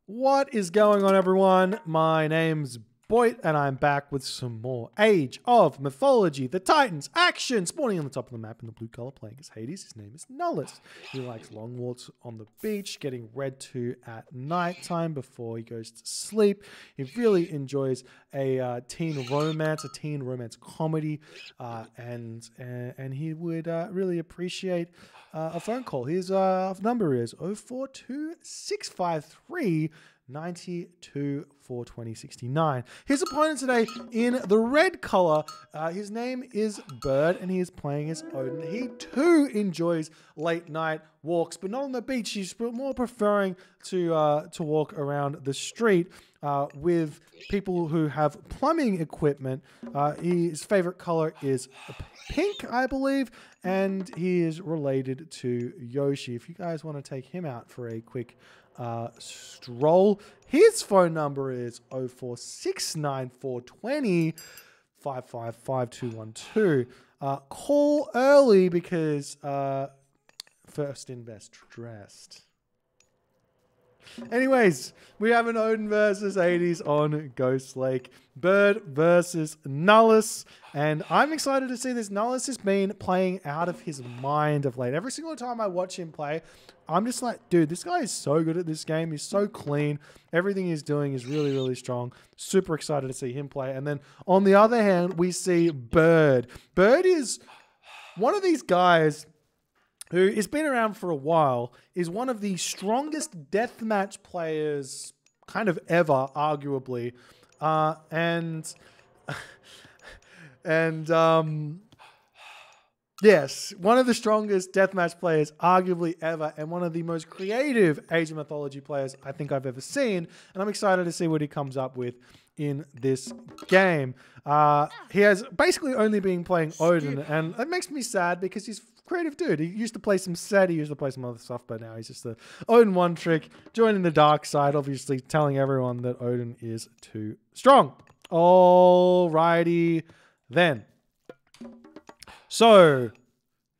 What is going on, everyone? My name's Boit, and I'm back with some more Age of Mythology. The Titans, action! Spawning on the top of the map in the blue color, playing as Hades. His name is Nullus. He likes long walks on the beach, getting read to at nighttime before he goes to sleep. He really enjoys a teen romance comedy, and he would really appreciate a phone call. His number is 042653 92 420 69. His opponent today in the red color, his name is Bird, and he is playing as Odin. He too enjoys late night walks, but not on the beach. He's more preferring to walk around the street with people who have plumbing equipment. His favorite color is pink, I believe, and he is related to Yoshii. If you guys want to take him out for a quick stroll, his phone number is 046942055512. Call early because first in best dressed. Anyways, we have an Odin versus Hades on Ghost Lake. Bird versus Nullus. And I'm excited to see this. Nullus has been playing out of his mind of late. Every single time I watch him play, I'm just like, dude, this guy is so good at this game. He's so clean. Everything he's doing is really, really strong. Super excited to see him play. And then on the other hand, we see Bird. Bird is one of these guys who has been around for a while, is one of the strongest deathmatch players kind of ever, arguably. Yes, one of the strongest deathmatch players arguably ever, and one of the most creative Age of Mythology players I think I've ever seen. And I'm excited to see what he comes up with in this game. He has basically only been playing Odin, and it makes me sad because he's a creative dude. He used to play some Set, he used to play some other stuff, but now he's just the Odin one trick, joining the dark side, obviously telling everyone that Odin is too strong. Alrighty then. So,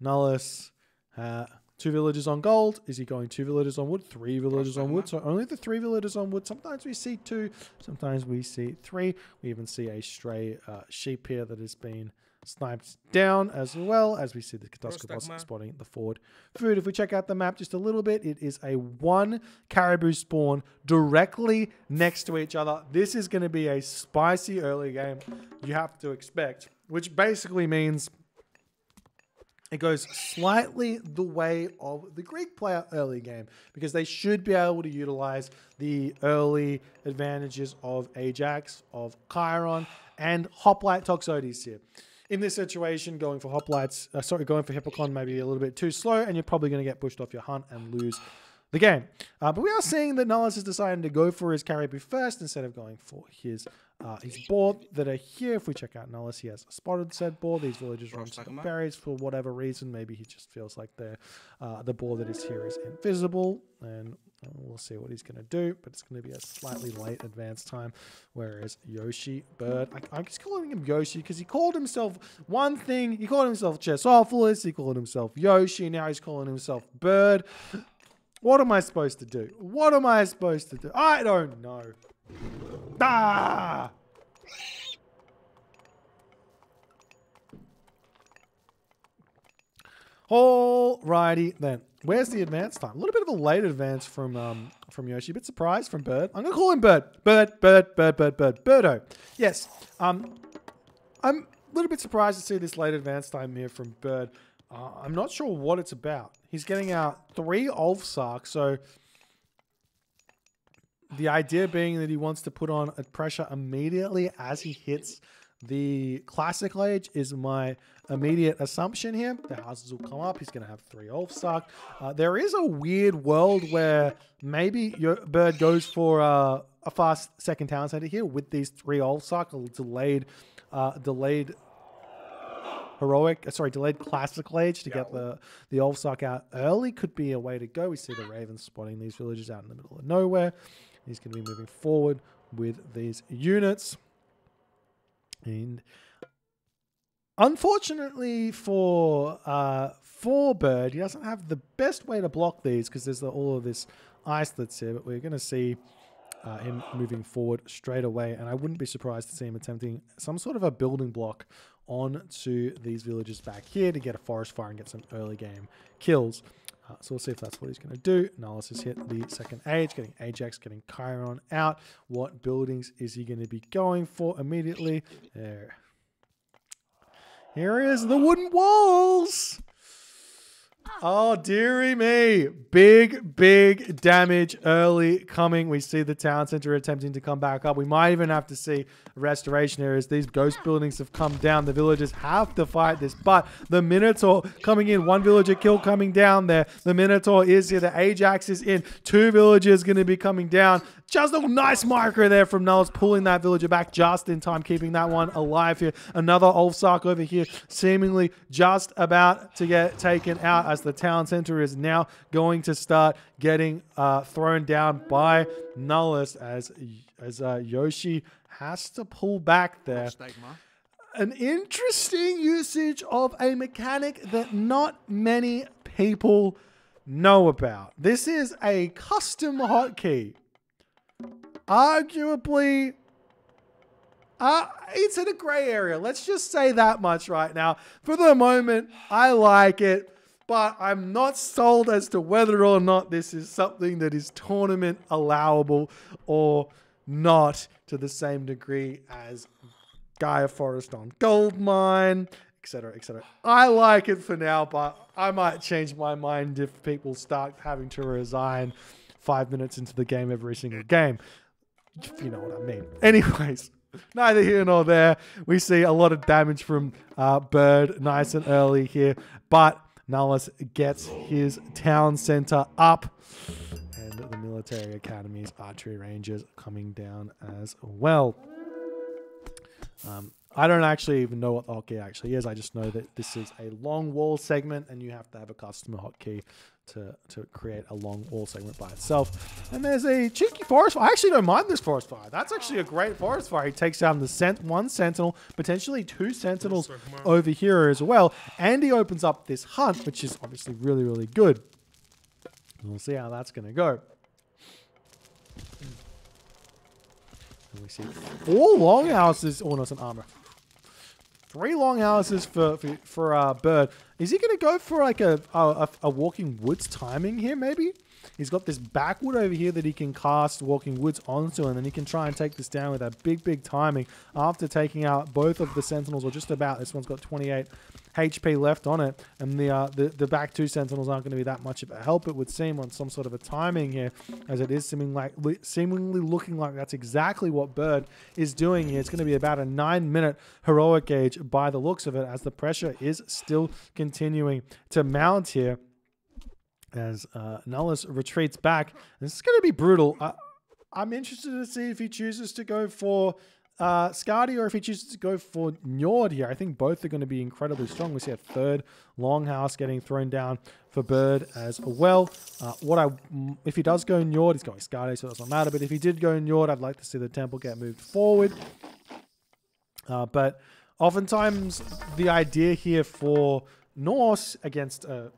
Nullus, 2 villagers on gold. Is he going 2 villagers on wood? 3 villagers on wood. So only the 3 villagers on wood. Sometimes we see 2. Sometimes we see 3. We even see a stray sheep here that has been sniped down, as well as we see the Chessophilus spotting the forward food. If we check out the map just a little bit, it is a 1 caribou spawn directly next to each other. This is going to be a spicy early game, you have to expect, which basically means it goes slightly the way of the Greek player early game, because they should be able to utilize the early advantages of Ajax, of Chiron, and Hoplite Toxotes here. In this situation, going for Hoplites, going for Hippocon may be a little bit too slow, and you're probably going to get pushed off your hunt and lose the game. But we are seeing that Nullus is deciding to go for his caribou first instead of going for his boar that are here. If we check out Nullus, he has spotted said boar. These villagers run some berries for whatever reason. Maybe he just feels like the boar that is here is invisible, and we'll see what he's going to do. But it's going to be a slightly late advance time, whereas Yoshii, Bird, I'm just calling him Yoshii because he called himself one thing. He called himself Chessophilus. He called himself Yoshii. Now he's calling himself Bird. What am I supposed to do? What am I supposed to do? I don't know. Ah! Alrighty then. Where's the advance time? A little bit of a late advance from Yoshii. A bit surprised from Bird. I'm gonna call him Bird. Birdo. Yes. I'm a little bit surprised to see this late advance time here from Bird. I'm not sure what it's about. He's getting out 3 Ulfsark, so the idea being that he wants to put on a pressure immediately as he hits the classical age is my immediate assumption here. The houses will come up. He's going to have 3 Ulfsark. There is a weird world where maybe your Bird goes for a fast second town center here with these 3 Ulfsark, a delayed classical age to get the Ulfsark out early. Could be a way to go. We see the Ravens spotting these villagers out in the middle of nowhere. He's going to be moving forward with these units. And unfortunately for Bird, he doesn't have the best way to block these because there's all of this ice that's here. But we're going to see him moving forward straight away. And I wouldn't be surprised to see him attempting some sort of a building block onto these villages back here to get a forest fire and get some early game kills. So we'll see if that's what he's going to do. Nullus has hit the second age, getting Ajax, getting Chiron out. What buildings is he going to be going for immediately? There. Here is the wooden walls. Oh, dearie me. Big damage early coming. We see the town center attempting to come back up. We might even have to see restoration areas. These ghost buildings have come down. The villagers have to fight this, but the Minotaur coming in. One villager kill coming down there. The Minotaur is here. The Ajax is in. Two villagers going to be coming down. Just a nice micro there from Nullus, pulling that villager back just in time, keeping that one alive here. Another Ulfsark over here, seemingly just about to get taken out as the town center is now going to start getting thrown down by Nullus as Yoshii has to pull back there. An interesting usage of a mechanic that not many people know about. This is a custom hotkey. Arguably, it's in a gray area. Let's just say that much right now. For the moment, I like it, but I'm not sold as to whether or not this is something that is tournament allowable or not to the same degree as Gaia Forest on Goldmine, etc., etc. I like it for now, but I might change my mind if people start having to resign 5 minutes into the game every single game. If you know what I mean. Anyways, neither here nor there. We see a lot of damage from Bird nice and early here, but Nullus gets his town center up, and the military academies, archery ranges coming down as well. I don't actually even know what the hotkey actually is. I just know that this is a long wall segment, and you have to have a custom hotkey to create a long wall segment by itself. And there's a cheeky forest fire. I actually don't mind this forest fire. That's actually a great forest fire. He takes down the one sentinel, potentially two sentinels over here as well. And he opens up this hunt, which is obviously really, really good. And we'll see how that's going to go. And we see 4 longhouses. Oh, no, it's an armor. 3 longhouses for Bird. Is he going to go for like a Walking Woods timing here, maybe? He's got this backwood over here that he can cast Walking Woods onto, and then he can try and take this down with that big timing after taking out both of the sentinels, or just about. This one's got 28 HP left on it, and the back 2 sentinels aren't going to be that much of a help, it would seem, on some sort of a timing here, as it is seemingly looking like that's exactly what Bird is doing here. It's going to be about a 9-minute heroic gauge by the looks of it, as the pressure is still continuing to mount here, as Nullus retreats back. This is going to be brutal. I'm interested to see if he chooses to go for Skadi, or if he chooses to go for Njord here. I think both are going to be incredibly strong. We see a 3rd longhouse getting thrown down for Bird as well. If he does go Njord, he's going Skadi, so it doesn't matter. But if he did go Njord, I'd like to see the temple get moved forward. But oftentimes, the idea here for Norse against a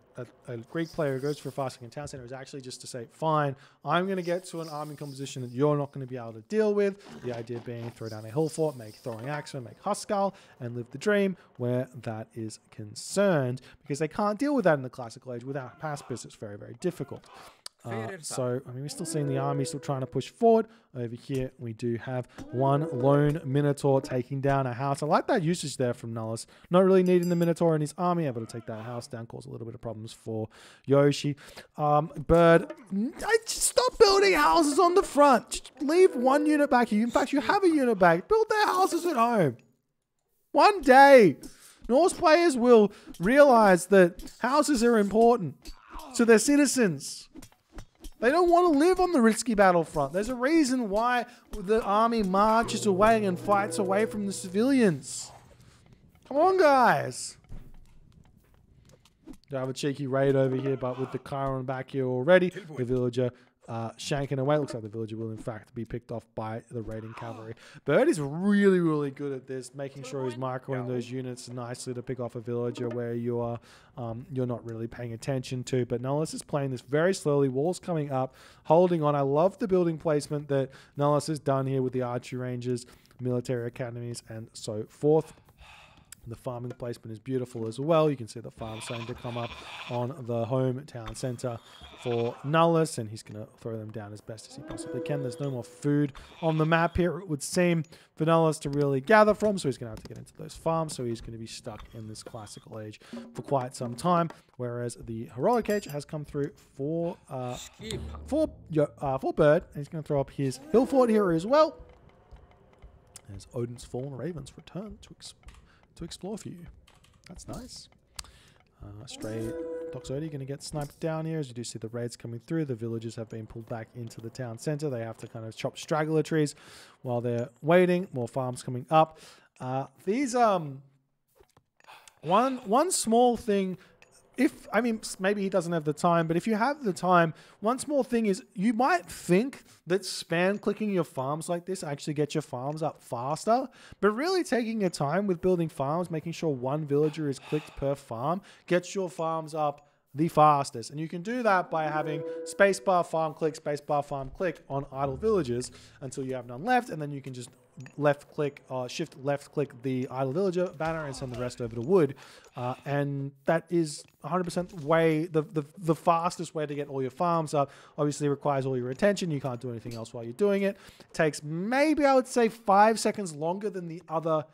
Greek player who goes for a fasting in town center is actually just to say, fine, I'm going to get to an army composition that you're not going to be able to deal with. The idea being throw down a hill fort, make throwing axemen, make Huskal, and live the dream where that is concerned, because they can't deal with that in the classical age. Without Paspis, it's very, very difficult. So, I mean, we're still seeing the army still trying to push forward. Over here, we do have one lone Minotaur taking down a house. I like that usage there from Nullus. Not really needing the Minotaur in his army, able to take that house down, cause a little bit of problems for Yoshii. Bird, stop building houses on the front. Just leave one unit back here. In fact, you have a unit back. Build their houses at home. One day, Norse players will realize that houses are important to their citizens. They don't want to live on the risky battlefront. There's a reason why the army marches away and fights away from the civilians. Come on, guys. Do have a cheeky raid over here, but with the Chiron back here already, the villager shanking away. Looks like the villager will in fact be picked off by the raiding cavalry. Bird is really, really good at this, making sure he's microing those units nicely to pick off a villager where you are you're not really paying attention to. But Nullus is playing this very slowly. Walls coming up, holding on. I love the building placement that Nullus has done here with the archery ranges, military academies, and so forth. The farming placement is beautiful as well. You can see the farm starting to come up on the hometown center for Nullus, and he's going to throw them down as best as he possibly can. There's no more food on the map here, it would seem, for Nullus to really gather from, so he's going to have to get into those farms, so he's going to be stuck in this classical age for quite some time, whereas the heroic age has come through for Bird, and he's going to throw up his hill fort here as well, as Odin's Fallen Ravens return to explore for you. That's nice. Stray Doxody going to get sniped down here. As you do see the raids coming through, the villagers have been pulled back into the town center. They have to kind of chop straggler trees while they're waiting. More farms coming up. These one small thing. I mean, maybe he doesn't have the time, but if you have the time, one small thing is you might think that spam clicking your farms like this actually gets your farms up faster, but really taking your time with building farms, making sure one villager is clicked per farm, gets your farms up the fastest. And you can do that by having spacebar farm click on idle villagers until you have none left, and then you can just shift left click the idle villager banner and send the rest over to wood, and that is 100% way the fastest way to get all your farms up. Obviously requires all your attention. You can't do anything else while you're doing it. Takes maybe, I would say, 5 seconds longer than the other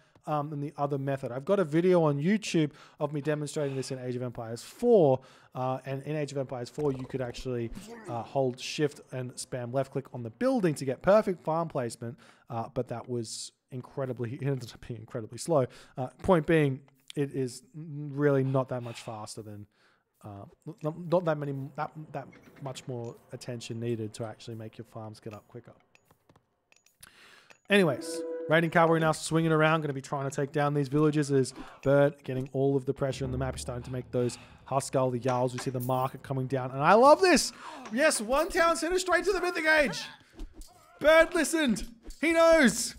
method. I've got a video on YouTube of me demonstrating this in Age of Empires 4, and in Age of Empires 4 you could actually hold shift and spam left click on the building to get perfect farm placement, but that was it ended up being incredibly slow. Point being, it is really not that much faster than not that much more attention needed to actually make your farms get up quicker. Anyways, raiding cavalry now swinging around, going to be trying to take down these villages as Bird getting all of the pressure on the map. He's starting to make those Huskal, the Jarls. We see the market coming down, and I love this. Yes, one town center straight to the mythic age. Bird listened. He knows.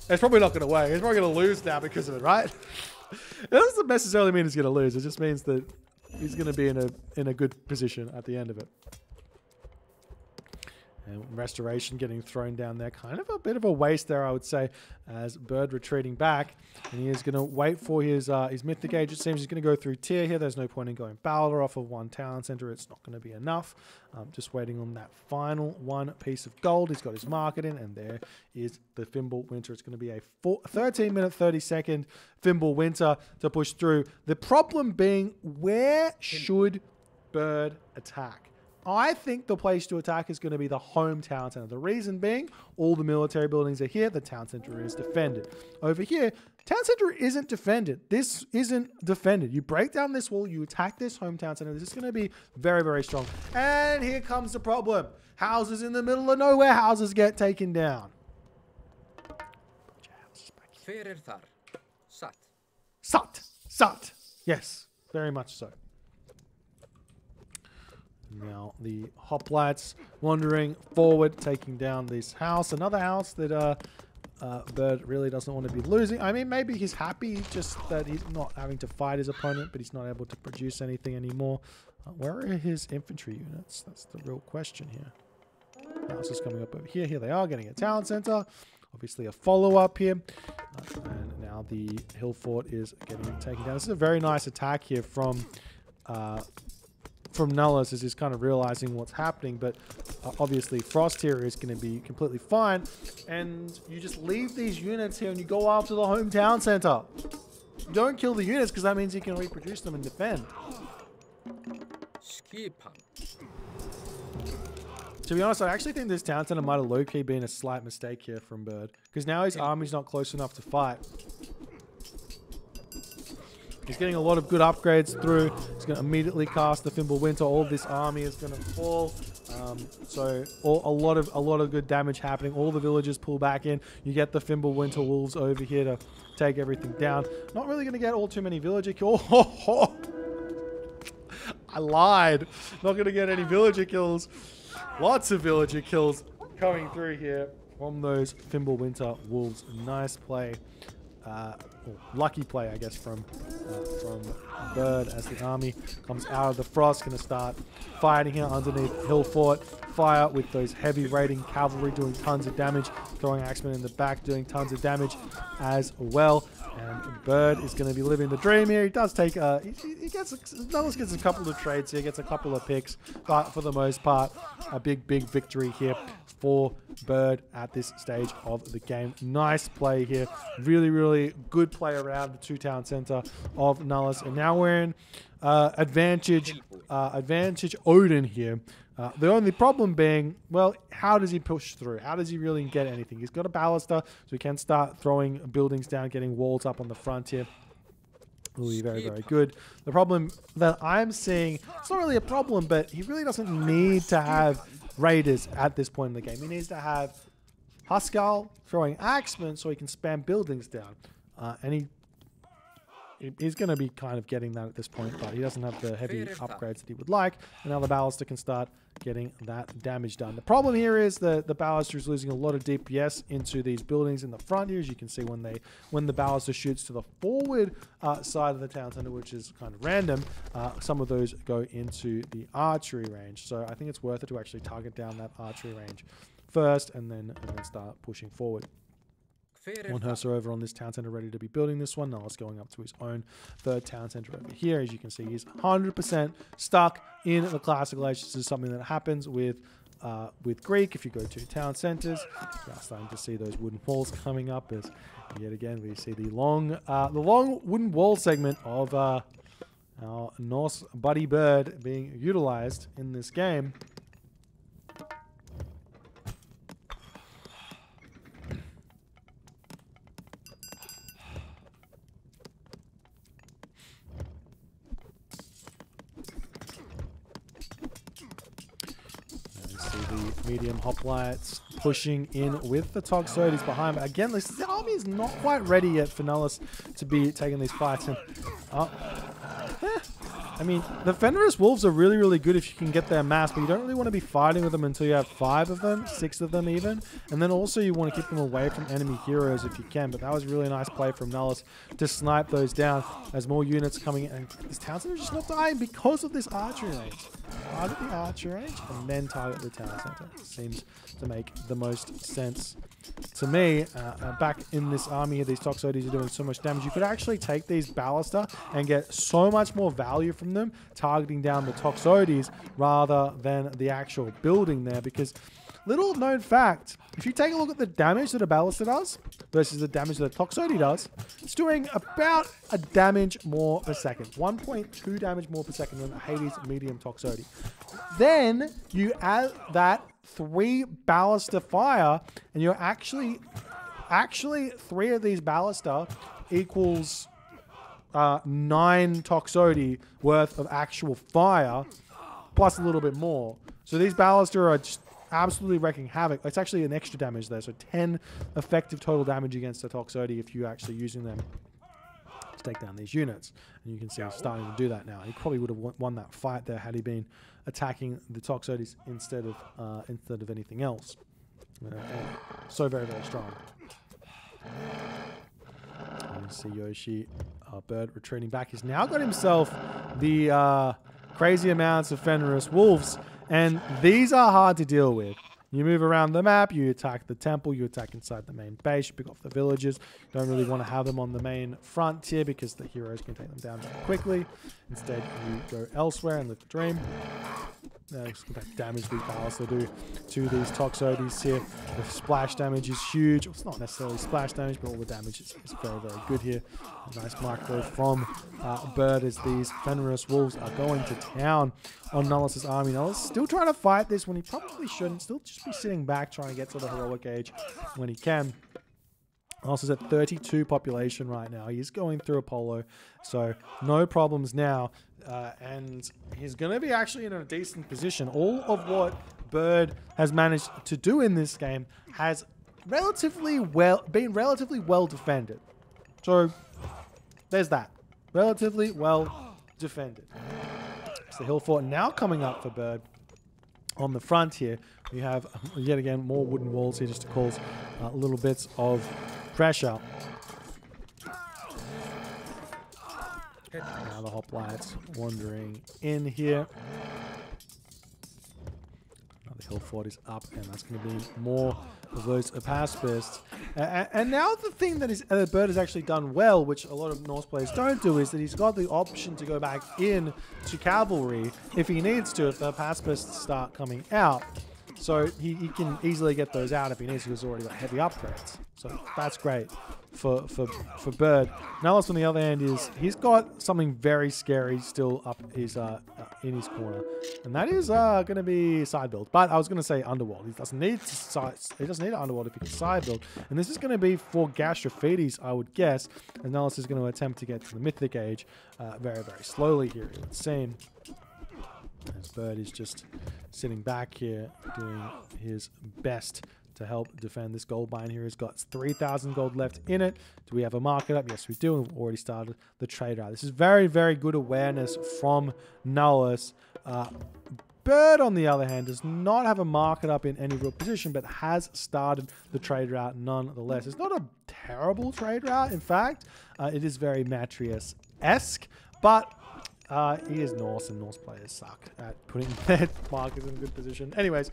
It's probably not going to win. He's probably going to lose now because of it, right? It doesn't necessarily mean he's going to lose. It just means that he's going to be in a good position at the end of it. And restoration getting thrown down there. Kind of a bit of a waste there, I would say, as Bird retreating back. And he is going to wait for his mythic age. It seems he's going to go through tier here. There's no point in going Balor off of one town center. It's not going to be enough. Just waiting on that final one piece of gold. He's got his market in, and there is the Fimble Winter. It's going to be a 13-minute, 30-second Fimble Winter to push through. The problem being, where should Bird attack? I think the place to attack is going to be the hometown center. The reason being, all the military buildings are here. The town center is defended. Over here, town center isn't defended. This isn't defended. You break down this wall, you attack this hometown center. This is going to be very, very strong. And here comes the problem. Houses in the middle of nowhere. Houses get taken down. Sat. Yes, very much so. Now the hoplites wandering forward, taking down this house. Another house that Bird really doesn't want to be losing. I mean, maybe he's happy just that he's not having to fight his opponent, but he's not able to produce anything anymore. Where are his infantry units? That's the real question here. House is coming up over here. Here they are, getting a town center. Obviously a follow-up here. And now the hill fort is getting taken down. This is a very nice attack here from Nullus, as he's kind of realizing what's happening, but obviously Frost here is going to be completely fine, and you just leave these units here and you go after the hometown center. You don't kill the units because that means you can reproduce them and defend. To be honest, I actually think this town center might have low-key been a slight mistake here from Bird, because now his army's not close enough to fight. He's getting a lot of good upgrades through. He's going to immediately cast the Fimble Winter. All of this army is going to fall. So a lot of good damage happening. All the villagers pull back in. You get the Fimble Winter Wolves over here to take everything down. Not really going to get all too many villager kills. I lied. Not going to get any villager kills. Lots of villager kills coming through here from those Fimbulwinter Wolves. Nice play. Lucky play, I guess, from Bird as the army comes out of the frost. Going to start fighting here underneath Hill Fort. Fire with those heavy raiding cavalry doing tons of damage. Throwing Axemen in the back doing tons of damage as well. And Bird is going to be living the dream here. He does take he gets Nullus gets a couple of trades here, gets a couple of picks, but for the most part, a big victory here for Bird at this stage of the game. Nice play here. Really good play around the 2 town center of Nullus. And now we're in advantage Odin here. The only problem being, well, how does he push through? How does he really get anything? He's got a baluster, so he can start throwing buildings down, getting walls up on the front here. Will be very good. The problem that I'm seeing, it's not really a problem, but he really doesn't need to have raiders at this point in the game. He needs to have Huskal throwing axemen so he can spam buildings down. And he's going to be kind of getting that at this point, but he doesn't have the heavy upgrades that he would like. And now the baluster can start getting that damage done. The problem here is that the baluster is losing a lot of DPS into these buildings in the front here. As you can see, when the baluster shoots to the forward side of the town center, which is kind of random, some of those go into the archery range. So I think it's worth it to actually target down that archery range first and then start pushing forward. One Herser over on this town center ready to be building this one. Nullus going up to his own 3rd town center over here. As you can see, he's 100% stuck in the classical age. This is something that happens with Greek. If you go to town centers, you're starting to see those wooden walls coming up. As yet again, we see the long wooden wall segment of our Norse buddy Bird being utilized in this game. Medium hoplites pushing in with the Toxotes behind. But again, the army is not quite ready yet for Nullus to be taking these fights. And I mean, the Fenris Wolves are really good if you can get their mass, but you don't really want to be fighting with them until you have 5 of them, 6 of them even. And then also you want to keep them away from enemy heroes if you can. But that was a really nice play from Nullus to snipe those down as more units coming in. And this town center is just not dying because of this archery range. Target the archery range and then target the town center. Seems to make the most sense to me. Back in this army here, these Toxotes are doing so much damage. You could actually take these ballista and get so much more value from them targeting down the Toxotes rather than the actual building there, because little known fact, if you take a look at the damage that a ballista does versus the damage that a Toxote does, it's doing about a damage more per second. 1.2 damage more per second than a Hades medium Toxote. Then you add that 3 ballista fire, and you're actually 3 of these ballista equals 9 Toxote worth of actual fire, plus a little bit more. So these ballista are just absolutely wrecking havoc. It's actually an extra damage there, so 10 effective total damage against a Toxote if you're actually using them to take down these units. And you can see he's starting to do that now. He probably would have won that fight there had he been attacking the Toxotes instead of anything else. So very strong. You see Yoshii, Bird retreating back. He's now got himself the crazy amounts of Fenris Wolves, and these are hard to deal with. You move around the map, you attack the temple, you attack inside the main base, you pick off the villages. You don't really want to have them on the main frontier because the heroes can take them down very quickly. Instead, you go elsewhere and live the dream. Look at that damage these ballista do to these Toxotes here. The splash damage is huge. It's not necessarily splash damage, but all the damage is very good here. A nice micro from Bird as these Fenris Wolves are going to town on Nullus's army. Nullus still trying to fight this when he probably shouldn't. Still just be sitting back trying to get to the heroic age when he can. Nullus is at 32 population right now. He's going through Apollo, so no problems now. And he's going to be actually in a decent position. All of what Bird has managed to do in this game has been relatively well defended. So there's that. Relatively well defended. attacks the hill fort. Now coming up for Bird on the front here, we have yet again more wooden walls here just to cause little bits of pressure. Now the hoplites wandering in here. Now the hill fort is up, and that's going to be more of those pacifists. And now the thing that Bird has actually done well, which a lot of Norse players don't do, is that he's got the option to go back in to cavalry if he needs to, if the pacifists start coming out. So he can easily get those out if he needs to. He's already got heavy upgrades. So that's great for Bird. Nullus, on the other hand, he's got something very scary still up his in his corner, and that is going to be side build. But I was going to say underworld. He doesn't need an underworld if he can side build, and this is going to be for Chessophilus, I would guess. And Nullus is going to attempt to get to the Mythic Age very, very slowly here, it would seem. As Bird is just sitting back here doing his best to help defend this gold mine here. He's got 3,000 gold left in it. Do we have a market up? Yes, we do. We've already started the trade route. This is very, very good awareness from Nullus. Bird, on the other hand, does not have a market up in any real position, but has started the trade route nonetheless. It's not a terrible trade route. In fact, it is very Matrius-esque, but he is Norse, and Norse players suck at putting their markers in good position. Anyways,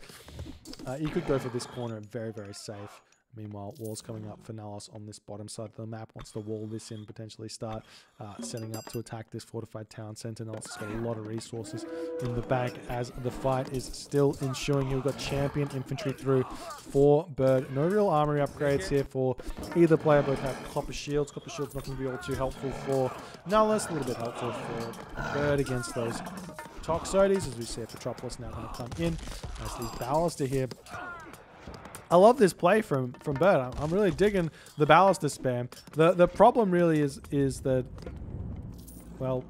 you could go for this corner, very, very safe. Meanwhile, walls coming up for Nullus on this bottom side of the map. Wants to wall this in, potentially start setting up to attack this fortified town center. Nullus has got a lot of resources in the bank as the fight is still ensuing. We've got champion infantry through for Bird. No real armory upgrades here for either player. Both have copper shields. Copper shields not going to be all too helpful for Nullus. A little bit helpful for Bird against those Toxotes, as we see if Metropolis now going to come in as these Ballister here. I love this play from Bird. I'm really digging the Ballister spam. The problem really is that, well,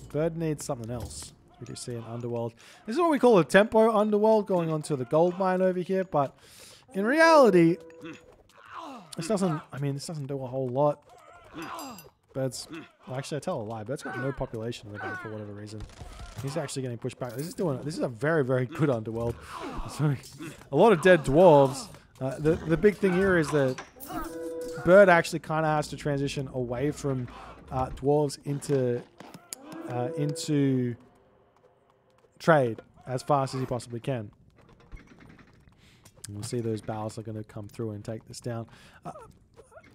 Bird needs something else. We do see an underworld. This is what we call a tempo underworld going on to the gold mine over here, but in reality, this doesn't do a whole lot. Bird's, well, actually I tell a lie, Bird's got no population in the game for whatever reason. He's actually getting pushed back. This is a very, very good underworld. So, a lot of dead dwarves. The big thing here is that Bird actually kind of has to transition away from dwarves into trade as fast as he possibly can. And we'll see those battles are going to come through and take this down.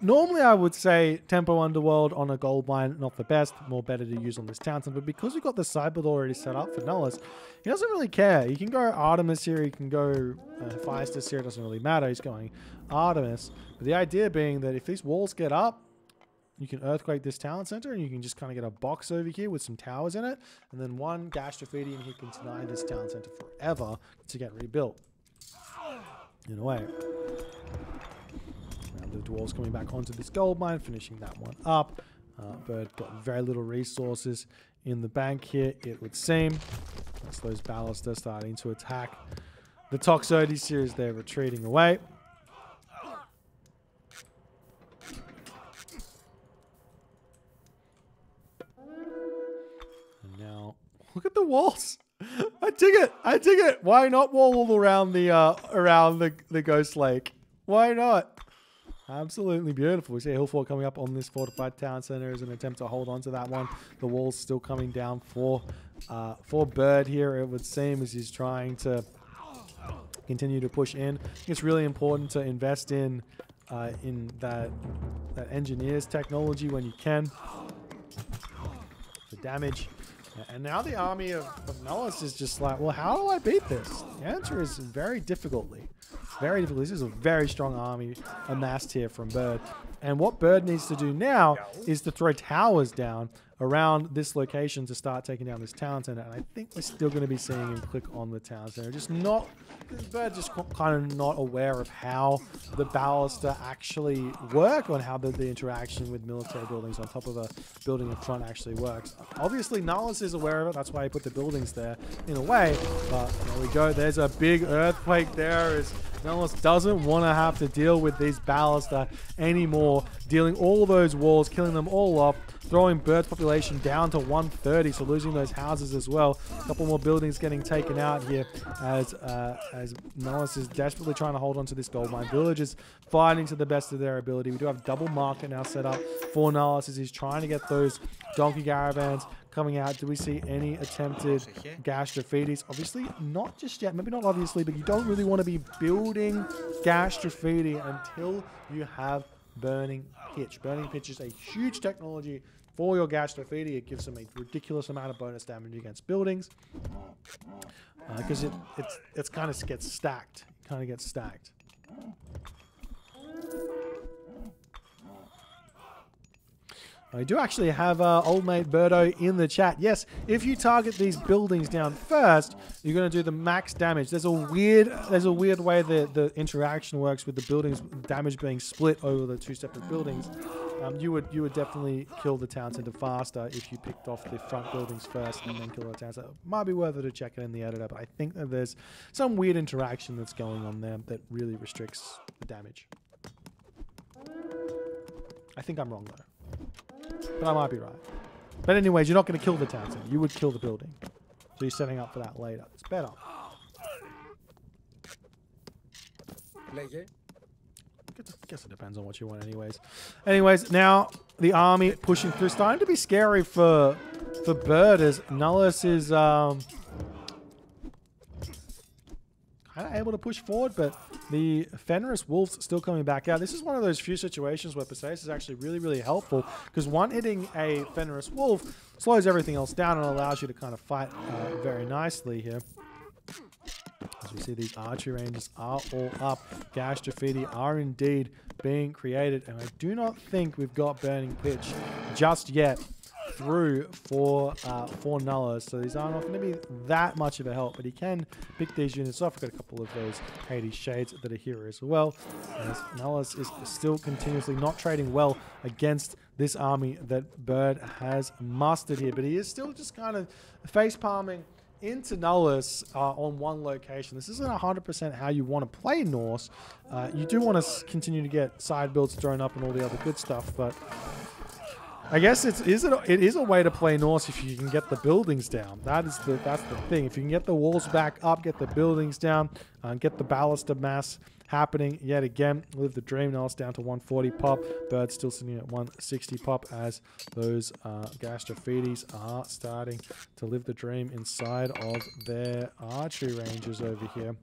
Normally, I would say Tempo Underworld on a gold mine, not the best, more better to use on this town center. But because we've got the side build already set up for Nullus, he doesn't really care. You can go Artemis here, you can go Hephaestus here, it doesn't really matter. He's going Artemis. But the idea being that if these walls get up, you can earthquake this town center, and you can just kind of get a box over here with some towers in it. And then one Gastrophidian, and he can deny this town center forever to get rebuilt. In a way. The dwarves coming back onto this gold mine, finishing that one up. Bird got very little resources in the bank here, it would seem. That's those Ballister starting to attack the Toxotes here as they're retreating away. And now, look at the walls. I dig it. I dig it. Why not wall all around the Ghost Lake? Why not? Absolutely beautiful. We see a hill fort coming up on this fortified town center as an attempt to hold on to that one. The wall's still coming down for Bird here, it would seem, as he's trying to continue to push in. I think it's really important to invest in that engineer's technology when you can. The damage. And now the army of Nullus is just like, well, how do I beat this? The answer is very difficultly. Very difficult. This is a very strong army amassed here from Bird. And what Bird needs to do now is to throw towers down around this location to start taking down this town center. And I think we're still going to be seeing him click on the town center. Bird just kind of not aware of how the Ballister actually work, or how the interaction with military buildings on top of a building in front actually works. Obviously, Nullus is aware of it. That's why he put the buildings there in a way. But there we go. There's a big earthquake there as Nullus doesn't want to have to deal with these Ballister anymore. Dealing all those walls, killing them all off. throwing Bird's population down to 130, so losing those houses as well. A couple more buildings getting taken out here as Nullus is desperately trying to hold on to this gold mine. Villagers fighting to the best of their ability. We do have double market now set up for Nullus as he's trying to get those donkey caravans coming out. Do we see any attempted gash graffiti's? Obviously not just yet. Maybe not obviously, but you don't really want to be building gash graffiti until you have burning pitch. Burning pitch is a huge technology for your gash graffiti. It gives them a ridiculous amount of bonus damage against buildings because it's kind of gets stacked. Kind of gets stacked. I do actually have old mate Birdo in the chat. Yes, if you target these buildings down first, you're going to do the max damage. There's a weird way the interaction works with the buildings damage being split over the two separate buildings. You would definitely kill the town center faster if you picked off the front buildings first and then kill the town center. Might be worth it to check it in the editor, but I think that there's some weird interaction that's going on there that really restricts the damage. I think I'm wrong though. But I might be right. But anyways, you're not going to kill the town center. You would kill the building. So you're setting up for that later. It's better. Guess it depends on what you want anyways. Anyways, now the army pushing through. Starting to be scary for Bird as Nullus is kind of able to push forward, but the Fenris Wolves still coming back out. This is one of those few situations where Perseus is actually really, really helpful because one hitting a Fenris Wolf slows everything else down and allows you to kind of fight very nicely here. As we see, these archery ranges are all up. Gash graffiti are indeed being created, and I do not think we've got burning pitch just yet through for Nullus, so these are not going to be that much of a help, but he can pick these units off. We've got a couple of those Hades Shades that are here as well, as Nullus is still continuously not trading well against this army that Bird has mustered here, but he is still just kind of face palming into Nullus on one location. This isn't 100% how you want to play Norse. You do want to continue to get side builds thrown up and all the other good stuff, but I guess it is a way to play Norse if you can get the buildings down. That's the thing. If you can get the walls back up, get the buildings down, get the ballista mass happening yet again. Live the dream. Now it's down to 140 pop. Bird's still sitting at 160 pop as those gash graffitis are starting to live the dream inside of their archery ranges over here.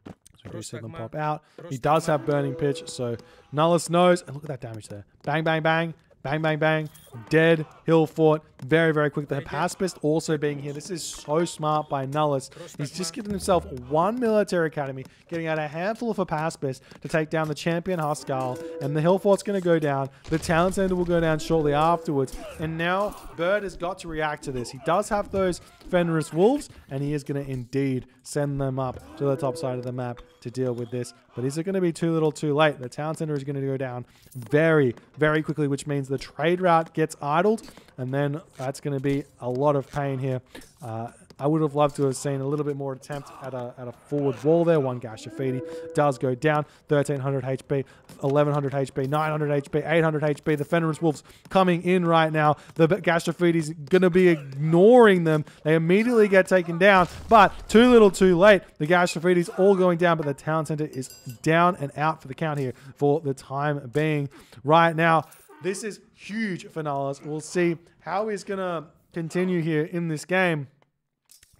So we do see them pop out. He does have burning pitch, so Nullus knows. And look at that damage there. Bang, bang, bang. Bang, bang, bang. Dead. Hill fort. Very, very quick. The Haspist also being here. This is so smart by Nullus. He's just given himself one military academy, getting out a handful of Haspist to take down the champion Huskal. And the Hill fort's going to go down. The town center will go down shortly afterwards. And now Bird has got to react to this. He does have those Fenris Wolves, and he is going to indeed send them up to the top side of the map to deal with this. But is it going to be too little too late? The town center is going to go down very, very quickly, which means the trade route gets idled, and then that's going to be a lot of pain here. I would have loved to have seen a little bit more attempt at a forward wall there. One Gash Graffiti does go down. 1300 HP, 1100 HP, 900 HP, 800 HP. The Fenris Wolves coming in right now. The Gash Graffiti's going to be ignoring them. They immediately get taken down, but too little too late. The Gash Graffiti's all going down, but the town center is down and out for the count here for the time being. Right now, this is huge for Nullus. We'll see how he's going to continue here in this game.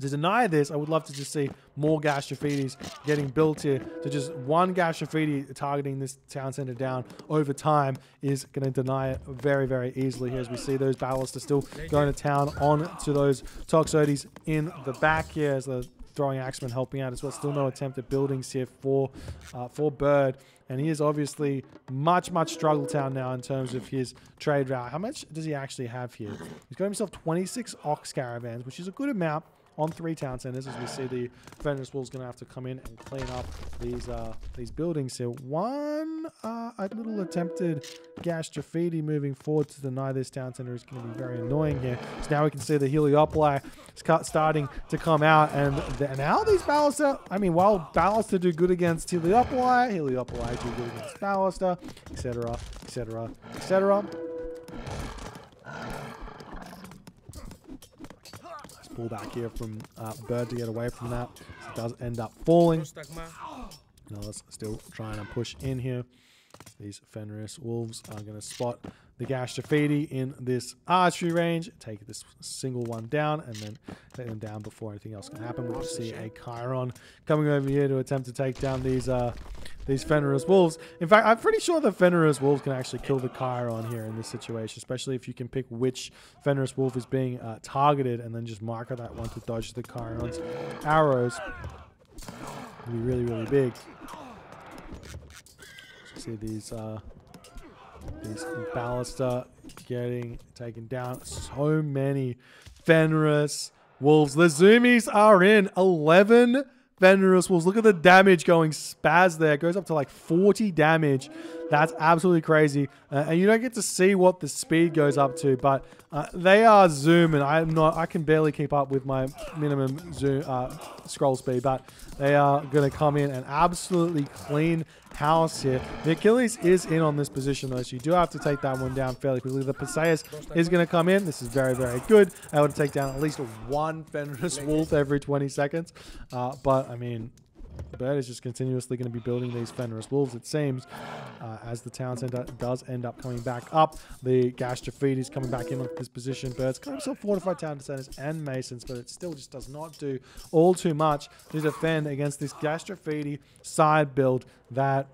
To deny this, I would love to just see more Gash Graffitis getting built here. To just one Gash Graffiti targeting this town center down over time is going to deny it very, very easily here, as we see those ballists still going to town on to those Toxotes in the back here, as the throwing axemen helping out as well. Still no attempt at buildings here for Bird. And he is obviously much struggle town now in terms of his trade route. How much does he actually have here? He's got himself 26 ox caravans, which is a good amount on 3 town centers, as we see the Fenris Wolves going to have to come in and clean up these buildings here. One a little attempted Gash Graffiti moving forward to deny this town center is going to be very annoying here. So now we can see the Heliopoli starting to come out, and now these Ballista, I mean, while Ballista do good against Heliopoli do good against Ballista, etc., etc., etc. pullback here from Bird to get away from that. It does end up falling. Nullus still trying to push in here. These Fenris Wolves are going to spot the Chessophilus in this archery range, take this single one down, and then take them down before anything else can happen. We'll see a Chiron coming over here to attempt to take down these Fenris Wolves. In fact, I'm pretty sure the Fenris Wolves can actually kill the Chiron here in this situation, especially if you can pick which Fenris Wolf is being targeted and then just marker that one to dodge the Chiron's arrows. It'll be really, really big. See these ballista getting taken down. So many Fenris Wolves. The zoomies are in. 11 Fenris Wolves. Look at the damage going spaz there. It goes up to like 40 damage. That's absolutely crazy. And you don't get to see what the speed goes up to, but they are zooming. I can barely keep up with my minimum zoom scroll speed, but they are going to come in and absolutely clean house here. The Achilles is in on this position though, so you do have to take that one down fairly quickly. The Perseus is going to come in. This is very, very good. Able to take down at least one Fenris Wolf every 20 seconds. But I mean, Bird is just continuously going to be building these Fenris Wolves, it seems, as the town center does end up coming back up. The Chessophilus is coming back in on this position. Bird's got himself fortified town centers and masons, but it still just does not do all too much to defend against this Chessophilus side build that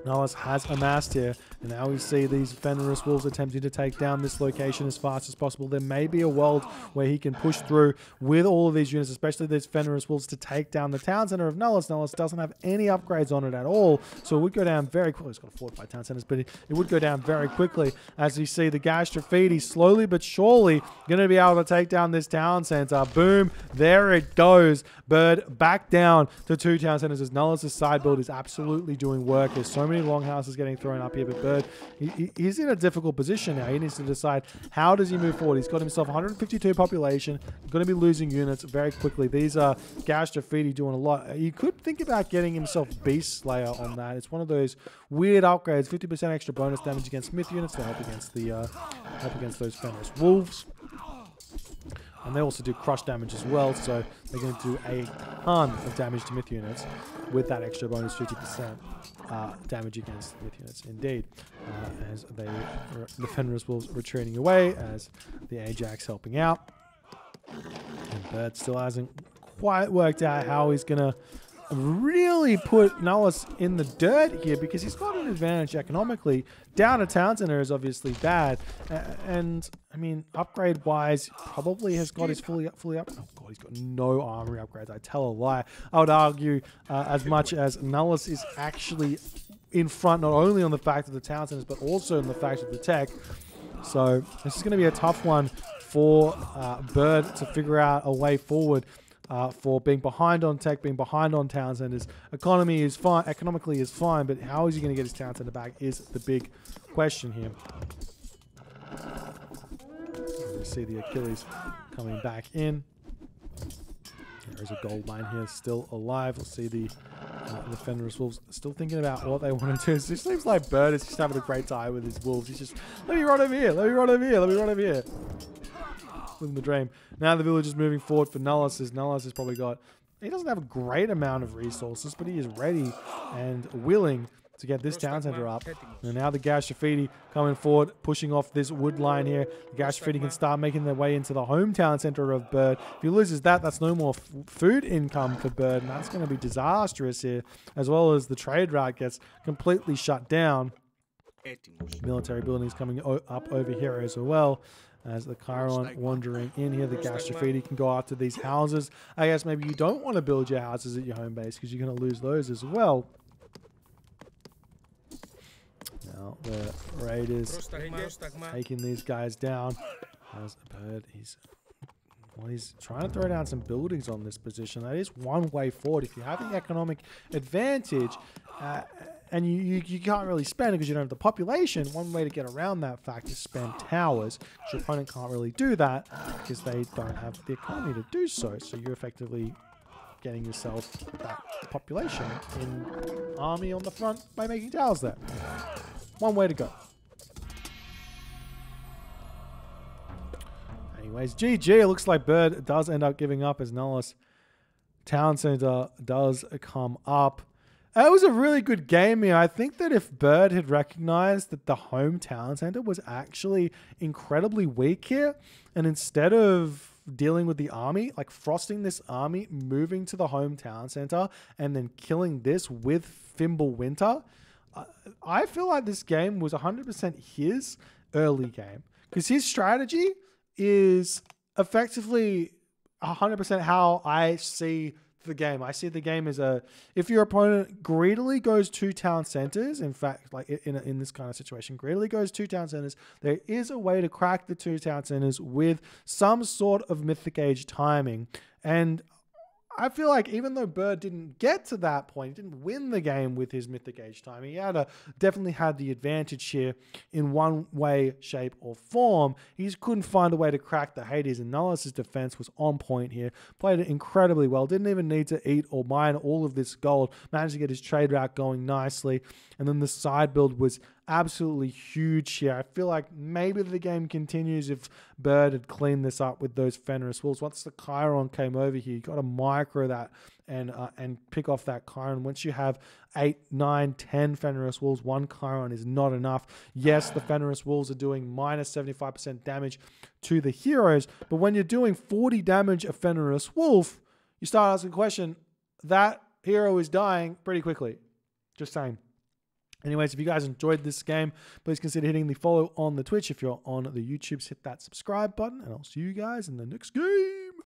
Nullus has amassed here. And now we see these Fenris Wolves attempting to take down this location as fast as possible. There may be a world where he can push through with all of these units, especially these Fenris Wolves, to take down the town center of Nullus. Nullus doesn't have any upgrades on it at all, so it would go down very quickly. It's got 45 town centers, but it would go down very quickly as you see the Chessophilus slowly but surely going to be able to take down this town center. Boom, there it goes. Bird back down to 2 town centers as Nullus' side build is absolutely doing work. There's so many longhouses getting thrown up here, but Bird, he's in a difficult position now. He needs to decide how does he move forward. He's got himself 152 population, going to be losing units very quickly. These are Chessophilus doing a lot. You could think about getting himself Beast Slayer on that. It's one of those weird upgrades, 50% extra bonus damage against myth units to help against the help against those Fenris Wolves. And they also do crush damage as well, so they're going to do a ton of damage to myth units with that extra bonus 50% damage against myth units, indeed. As the Fenris Wolves retreating away, as the Ajax helping out. And Bird still hasn't quite worked out how he's going to really put Nullus in the dirt here, because he's got an advantage economically. Down a town center is obviously bad, and I mean, upgrade wise, probably has got his fully up. Oh god, he's got no armory upgrades. I tell a lie. I would argue as much as Nullus is actually in front, not only on the fact of the town centers, but also in the fact of the tech. So this is going to be a tough one for Bird to figure out a way forward. For being behind on tech, being behind on town centers. Economically is fine, but how is he going to get his town center back is the big question here. We see the Achilles coming back in. There's a gold mine here still alive. We'll see the Fenris Wolves still thinking about what they want to do. It just seems like Bird is just having a great time with his wolves. He's just, let me run over here, let me run over here, let me run over here. Living the dream. Now the village is moving forward for Nullus. Nullus has probably got, he doesn't have a great amount of resources, but he is ready and willing to get this town center up. And now the Chessophilus coming forward, pushing off this wood line here. The Chessophilus can start making their way into the hometown center of Bird. If he loses that, that's no more food income for Bird, and that's going to be disastrous here, as well as the trade route gets completely shut down. Military buildings coming up over here as well. As the Chiron wandering in here, the Chessophilus can go after these houses. I guess maybe you don't want to build your houses at your home base because you're going to lose those as well. Now the Raiders taking these guys down. As Bird, he's trying to throw down some buildings on this position. That is one way forward. If you have the economic advantage, and you can't really spend it because you don't have the population, one way to get around that fact is spend towers. Your opponent can't really do that because they don't have the economy to do so. So you're effectively getting yourself that population in army on the front by making towers there. One way to go. Anyways, GG. It looks like Bird does end up giving up as Nullus Town Center does come up. It was a really good game here. I think that if Bird had recognized that the home town center was actually incredibly weak here, and instead of dealing with the army, like frosting this army, moving to the home town center, and then killing this with Fimbulwinter, I feel like this game was 100% his early game. Because his strategy is effectively 100% how I see the game. I see the game as if your opponent greedily goes 2 town centers, in fact, like in this kind of situation, greedily goes 2 town centers, there is a way to crack the 2 town centers with some sort of Mythic Age timing. And I feel like even though Bird didn't get to that point, he didn't win the game with his Mythic Age timing, he definitely had the advantage here in one way, shape, or form. He just couldn't find a way to crack the Hades, and Nullus' defense was on point here. Played it incredibly well. Didn't even need to eat or mine all of this gold. Managed to get his trade route going nicely. And then the side build was absolutely huge here. I feel like maybe the game continues if Bird had cleaned this up with those Fenris Wolves. Once the Chiron came over here, you got to micro that and pick off that Chiron. Once you have 8, 9, 10 Fenris Wolves, 1 Chiron is not enough. Yes, the Fenris Wolves are doing minus 75% damage to the heroes, but when you're doing 40 damage a Fenris Wolf, you start asking the question, that hero is dying pretty quickly. Just saying. Anyways, if you guys enjoyed this game, please consider hitting the follow on the Twitch. If you're on the YouTubes, hit that subscribe button, and I'll see you guys in the next game.